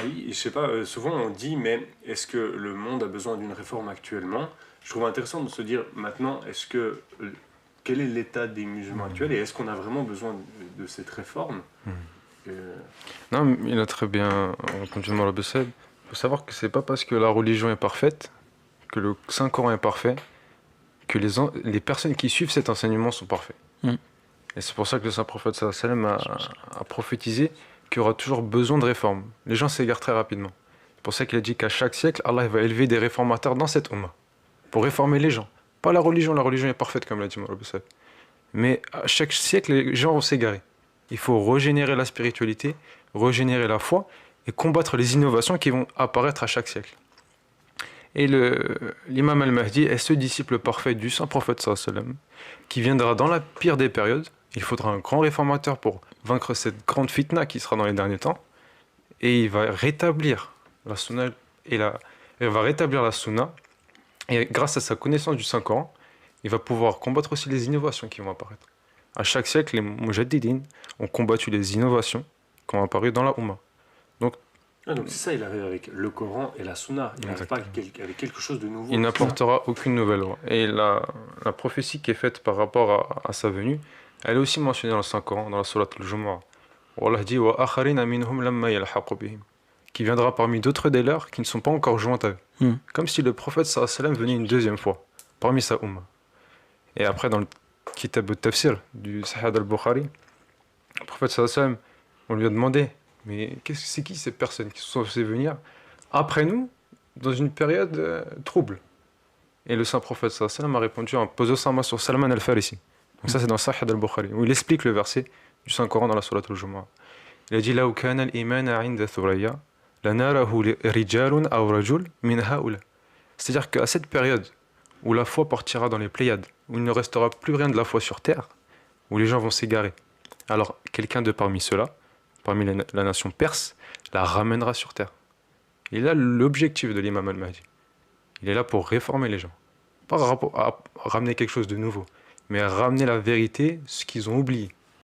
Oui, je sais pas, souvent on dit, mais est-ce que le monde a besoin d'une réforme actuellement? Je trouve intéressant de se dire maintenant, quel est l'état des musulmans actuels et est-ce qu'on a vraiment besoin de cette réforme? Euh, Non, mais il a très bien répondu Moulay Bessel. Il faut savoir que c'est pas parce que la religion est parfaite, que le Saint-Coran est parfait, que les personnes qui suivent cet enseignement sont parfaits. Mm. Et c'est pour ça que le Saint-Prophète sallam a prophétisé qu'il y aura toujours besoin de réformes. Les gens s'égarent très rapidement. C'est pour ça qu'il a dit qu'à chaque siècle, Allah va élever des réformateurs dans cette Ummah, pour réformer les gens. Pas la religion est parfaite comme l'a dit Moulay Bessel. Mais à chaque siècle, les gens vont s'égarer. Il faut régénérer la spiritualité, régénérer la foi et combattre les innovations qui vont apparaître à chaque siècle. Et l'imam al-Mahdi est ce disciple parfait du saint prophète sallallahu alayhi wa sallam, qui viendra dans la pire des périodes. Il faudra un grand réformateur pour vaincre cette grande fitna qui sera dans les derniers temps. Et il va rétablir la sunna il va rétablir la sunna. Et grâce à sa connaissance du Saint-Coran, il va pouvoir combattre aussi les innovations qui vont apparaître. À chaque siècle, les mujaddidines ont combattu les innovations qui ont apparu dans la Ummah. Donc, donc c'est ça, il arrive avec le Coran et la Sunna. Il n'arrive pas avec quelque chose de nouveau. il n'apportera aucune nouvelle loi. Et la prophétie qui est faite par rapport à sa venue, elle est aussi mentionnée dans le Saint-Coran, dans la Surat al-Jumu'ah. Où Allah dit wa akharina minhum lamma yalhaqu bihim, qui viendra parmi d'autres des leurs qui ne sont pas encore joints à eux. Comme si le prophète sallallahu alayhi wa sallam venait une deuxième fois parmi sa Ummah. Et après, dans le Kitab al-Tafsir du Sahih al-Bukhari, le prophète sallallahu alayhi wa sallam, on lui a demandé mais c'est qui ces personnes qui sont censées venir après nous dans une période trouble? Et le saint prophète sallallahu alayhi wa sallam a répondu en posant sa main sur Salman al-Farisi. Donc ça c'est dans Sahih al-Bukhari où il explique le verset du Saint-Coran dans la Surat al-Jumu'ah. Il a dit law kana al-iman 'inda Thuraya lanarahu rijalun aw rajul min haula. C'est-à-dire qu'à cette période où la foi partira dans les Pléiades, où il ne restera plus rien de la foi sur terre, où les gens vont s'égarer, alors quelqu'un de parmi ceux-là, parmi la nation perse, la ramènera sur terre. Et là, l'objectif de l'imam al-Mahdi, il est là pour réformer les gens. Pas à ramener quelque chose de nouveau, mais à ramener la vérité, ce qu'ils ont oublié.